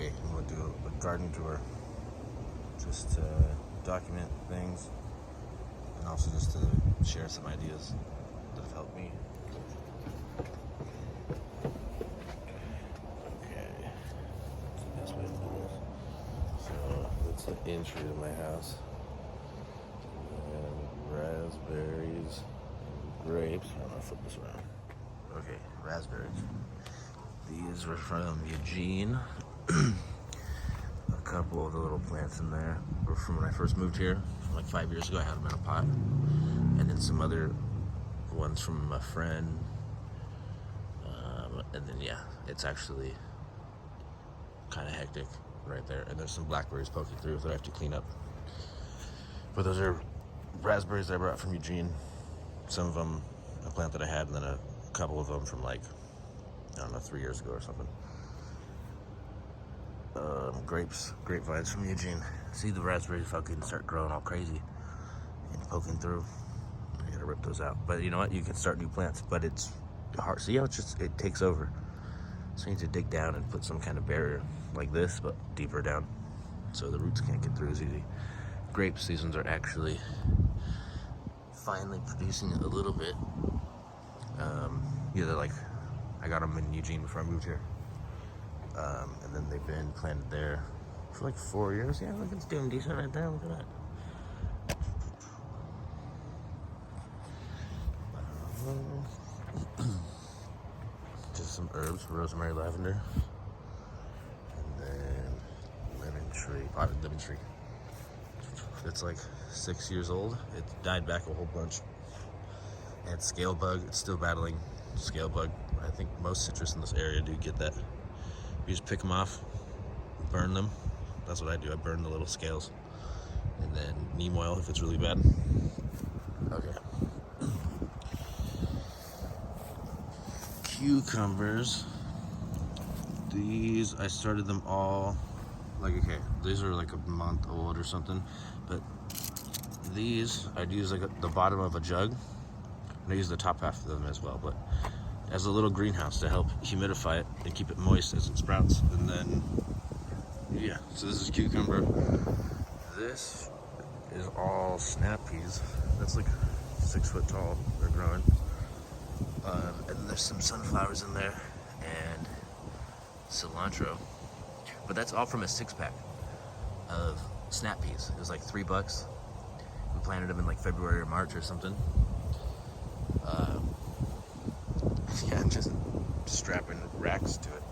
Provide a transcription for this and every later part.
today. I'm going to do a garden tour, just to document things, and also just to share some ideas that have helped me. Okay, that's the best way to do this. So that's the entry to my house. And raspberries, and grapes. I'm going to flip this around. Okay, raspberries. These were from Eugene. A couple of the little plants in there were from when I first moved here, from like 5 years ago. I had them in a pot. And then some other ones from a friend. And then, yeah, it's actually kind of hectic right there. And there's some blackberries poking through that I have to clean up. But those are raspberries I brought from Eugene. Some of them, a plant that I had, and then a couple of them from like, I don't know, 3 years ago or something. Grapevines from Eugene. See the raspberries fucking start growing all crazy and poking through. I gotta rip those out. But you know what? You can start new plants, but it's hard. See how it takes over. So you need to dig down and put some kind of barrier like this, but deeper down, so the roots can't get through as easy. Grapes, these ones are actually finally producing a little bit. Yeah, they're like, I got them in Eugene before I moved here. And then they've been planted there for like 4 years. Yeah, look, it's doing decent right there. Look at that. Just some herbs, rosemary, lavender, and then lemon tree. It's like 6 years old. It died back a whole bunch. And scale bug. It's still battling scale bug. I think most citrus in this area do get that. You just pick them off, burn them. That's what I do. I burn the little scales, and then neem oil if it's really bad. Okay. Cucumbers. These, I started them all, like, okay, these are like a month old or something, but these, I'd use like the bottom of a jug, and I use the top half of them as well, but as a little greenhouse to help humidify it and keep it moist as it sprouts. And then, yeah, so this is cucumber. This is all snap peas. That's like 6 foot tall. They're growing. And there's some sunflowers in there and cilantro. But that's all from a 6-pack of snap peas. It was like $3. We planted them in like February or March or something. Yeah, just strapping racks to it.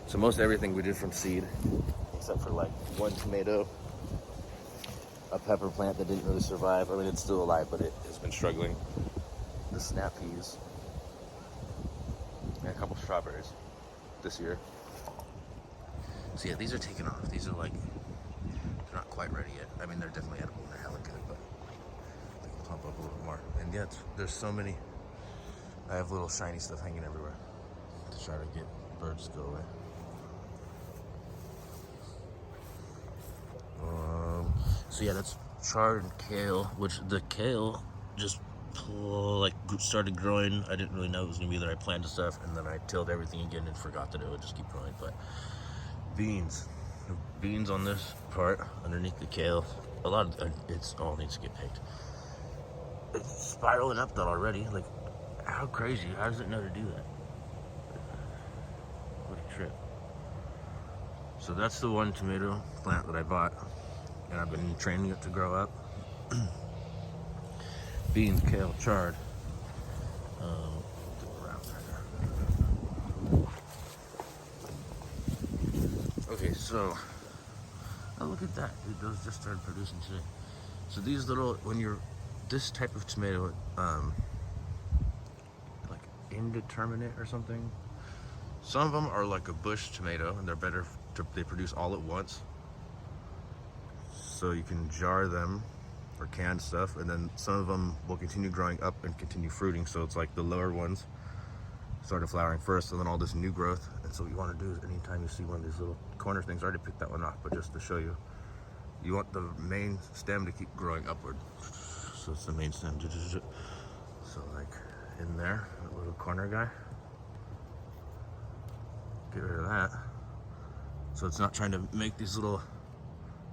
So most everything we did from seed, except for like one tomato, a pepper plant that didn't really survive. I mean, it's still alive, but it has been struggling. The snap peas, and a couple strawberries this year. So yeah, these are taking off. These are like, they're not quite ready yet. I mean, they're definitely edible and they're hella good, but they can plump up a little more. And yeah, there's so many. I have little shiny stuff hanging everywhere to try to get birds to go away. So yeah, that's chard and kale, which the kale just started growing. I didn't really know it was gonna be there. I planted stuff and then I tilled everything again and forgot that it would just keep growing. But beans on this part underneath the kale, a lot of it's all needs to get picked. It's spiraling up though already. Like, how crazy? How does it know to do that? What a trip. So that's the one tomato plant that I bought, and I've been training it to grow up. Beans, kale, chard. Okay, so, oh, look at that. Dude, those just started producing today. So these little, this type of tomato, like indeterminate or something. Some of them are like a bush tomato, and they're better, they produce all at once. So you can jar them or canned stuff, and then some of them will continue growing up and continue fruiting. So it's like the lower ones started flowering first, and then all this new growth. And so what you want to do is anytime you see one of these little corner things, I already picked that one off, but just to show you, you want the main stem to keep growing upward. So it's the main stem. So like in there, that little corner guy, get rid of that. So it's not trying to make these little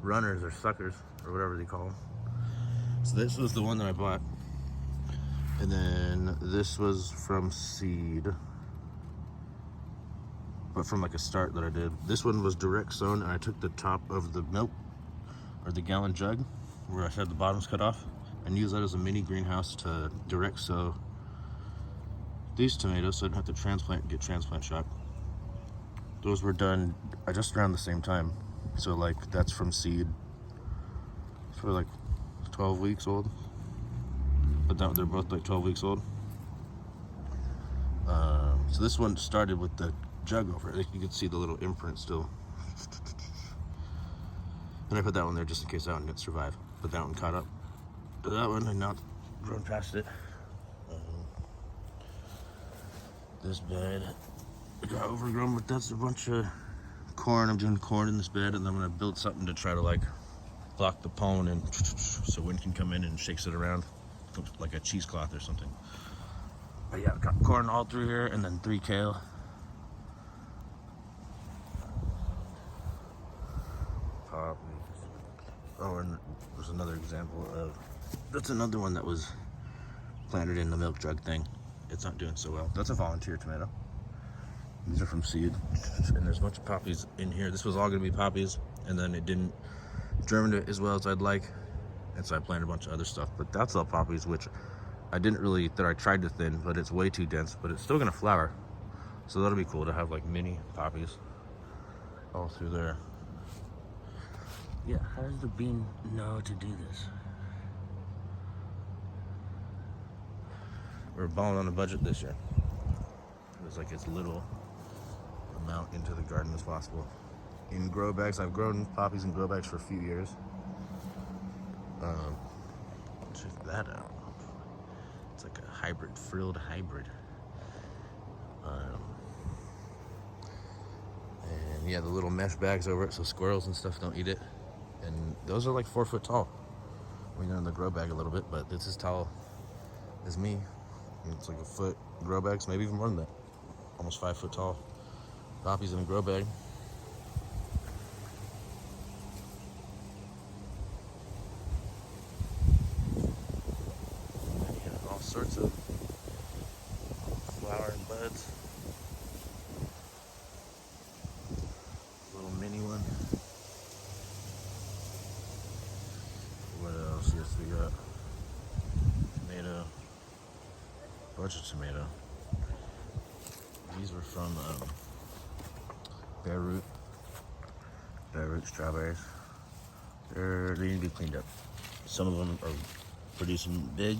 runners or suckers or whatever they call them. So this was the one that I bought. And then this was from seed, but from like a start that I did. This one was direct sown, and I took the top of the milk or the gallon jug where I had the bottoms cut off and used that as a mini greenhouse to direct sow these tomatoes so I didn't have to transplant and get transplant shock. Those were done just around the same time. So like that's from seed for like 12 weeks old. But they're both like 12 weeks old. So this one started with the jug over it. You can see the little imprint still. And I put that one there just in case that one didn't survive. But that one caught up to that one and not grown past it. This bed got overgrown, but that's a bunch of corn. I'm doing corn in this bed, and I'm gonna build something to try to like block the pollen and so wind can come in and shakes it around like a cheesecloth or something. But yeah, I've got corn all through here, and then 3 kale. Poppies. Oh, and there's another example of, that's another one that was planted in the milk jug thing. It's not doing so well. That's a volunteer tomato. These are from seed, and there's a bunch of poppies in here. This was all gonna be poppies, and then it didn't germinate as well as I'd like. And so I planted a bunch of other stuff, but that's all poppies, which I tried to thin, but it's way too dense, but it's still gonna flower. So that'll be cool to have like mini poppies all through there. Yeah, how does the bean know to do this? We're balling on a budget this year. It was like as little amount into the garden as possible. In grow bags, I've grown poppies in grow bags for a few years. Check that out. It's like a hybrid, frilled hybrid. And yeah, the little mesh bags over it so squirrels and stuff don't eat it. And those are like 4 foot tall. I mean, they're in the grow bag a little bit, but it's as tall as me. And it's like a foot grow bags, maybe even more than that. Almost 5 foot tall. Poppies in a grow bag. Sorts of flowering buds. Little mini one. What else? Yes, we got tomato. Bunch of tomato. These were from bare root strawberries. They need to be cleaned up. Some of them are producing big.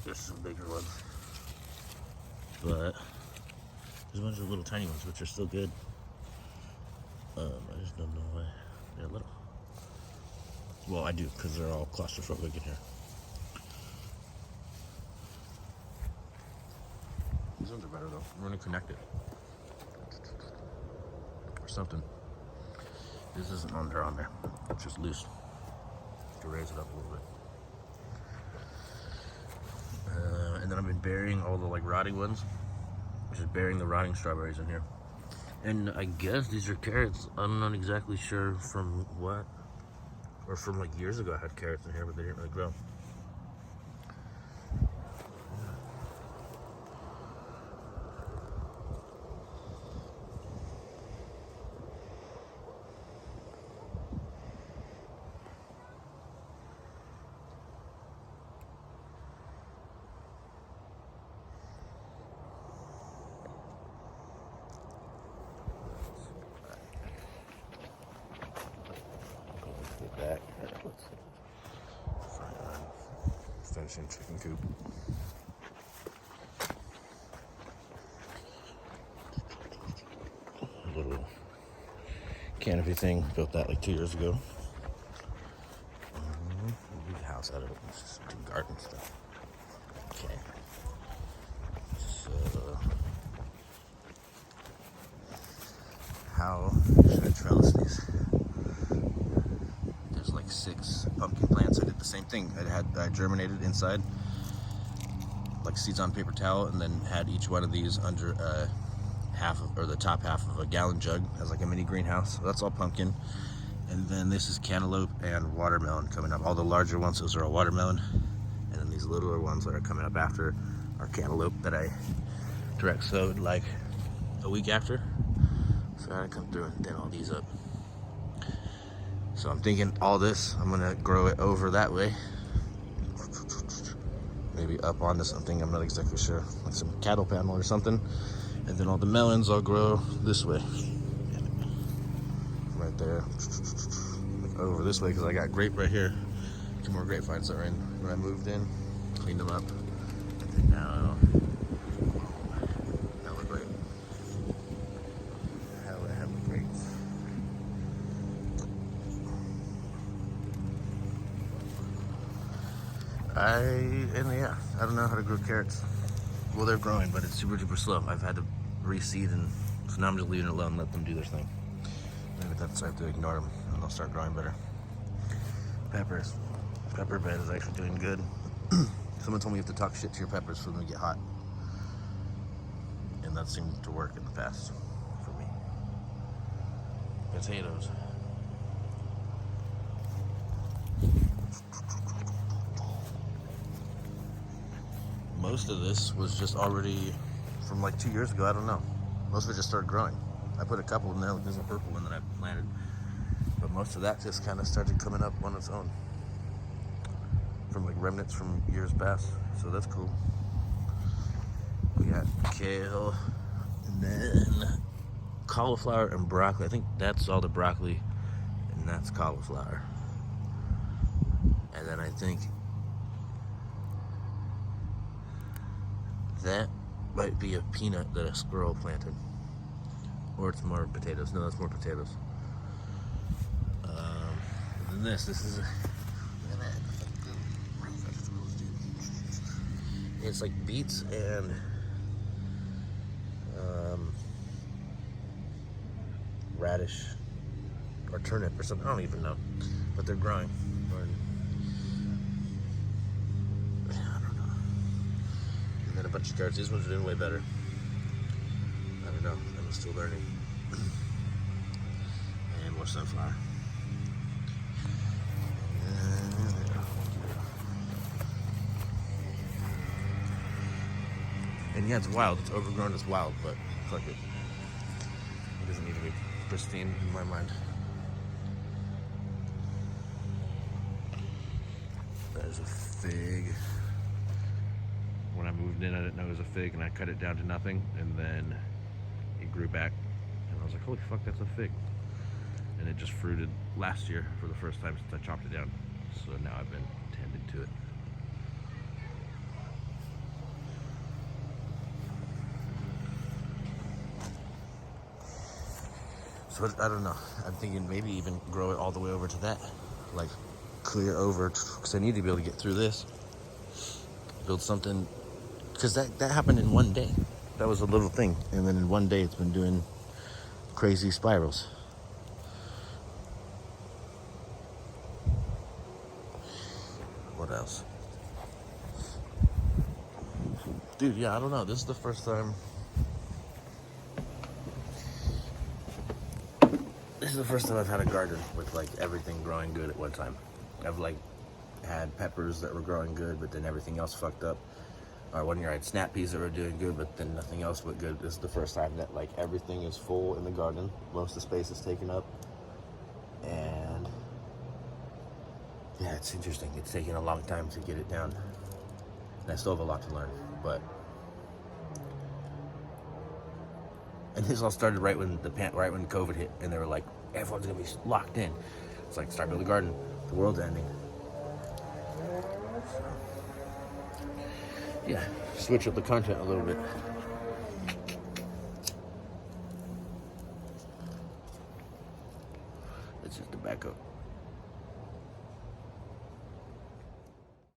There's some bigger ones, but there's a bunch of little tiny ones which are still good. I just don't know why they're little. Well, I do, because they're all claustrophobic in here. These ones are better though. I'm gonna connect it or something. This isn't on there. It's just loose to raise it up a little bit. And then I've been burying all the like rotting ones. Just burying the rotting strawberries in here. And I guess these are carrots. I'm not exactly sure from what. Or from like years ago I had carrots in here, but they didn't really grow. Back. Finishing chicken coop. A little canopy thing. Built that like 2 years ago. Big house out of it. It's just do garden stuff. Okay. So, how should I trellis these? 6 pumpkin plants. I did the same thing. I germinated inside like seeds on paper towel, and then had each one of these under a the top half of a gallon jug as like a mini greenhouse. So that's all pumpkin. And then this is cantaloupe and watermelon coming up. All the larger ones, those are all watermelon. And then these littler ones that are coming up after are cantaloupe that I direct sowed like a week after. So I come through and thin all these up. So I'm thinking all this, I'm gonna grow it over that way. Maybe up onto something, I'm not exactly sure. Like some cattle panel or something. And then all the melons I'll grow this way. Right there. Over this way, because I got grape right here. 2 more grapevines that were in when I moved in. Cleaned them up. And now, hella grape. Hella grapes. I don't know how to grow carrots. Well, they're growing, but it's super duper slow. I've had to reseed, and so now I'm just leaving it alone and let them do their thing. Maybe that's I have to ignore them and they'll start growing better. Peppers. Pepper bed is actually doing good. Someone told me you have to talk shit to your peppers for them to get hot. And that seemed to work in the past for me. Potatoes. Most of this was just already from like 2 years ago, I don't know. Most of it just started growing. I put a couple in there, like there's a purple one that I planted. But most of that just kind of started coming up on its own. From like remnants from years past. So that's cool. We got kale, and then cauliflower and broccoli. I think that's all the broccoli, and that's cauliflower. And then I think that might be a peanut that a squirrel planted. Or it's more potatoes. No, that's more potatoes. And then this is it's like beets and radish or turnip or something. I don't even know, but they're growing. I don't know. And then a bunch of carrots. These ones are doing way better. I don't know. I'm still learning. And more sunflower. And yeah, it's wild. It's overgrown. It's wild, but fuck it. It doesn't need to be pristine in my mind. There's a fig. When I moved in, I didn't know it was a fig, and I cut it down to nothing, and then it grew back, and I was like, holy fuck, that's a fig. And it just fruited last year for the first time since I chopped it down. So now I've been tending to it. So I don't know. I'm thinking maybe even grow it all the way over to that. Like clear over, because I need to be able to get through this. Build something, because that happened in one day. That was a little thing. And then in one day it's been doing crazy spirals. What else? Dude, yeah, I don't know. This is the first time. This is the first time I've had a garden with like everything growing good at one time. I've like had peppers that were growing good, but then everything else fucked up. Or one year I had snap peas that were doing good, but then nothing else went good. This is the first time that like everything is full in the garden. Most of the space is taken up. And yeah, it's interesting. It's taking a long time to get it down. And I still have a lot to learn, but. And this all started right when COVID hit, and they were like, everyone's gonna be locked in. It's like, start building a garden. The world's ending. So, yeah, switch up the content a little bit. It's just the backup.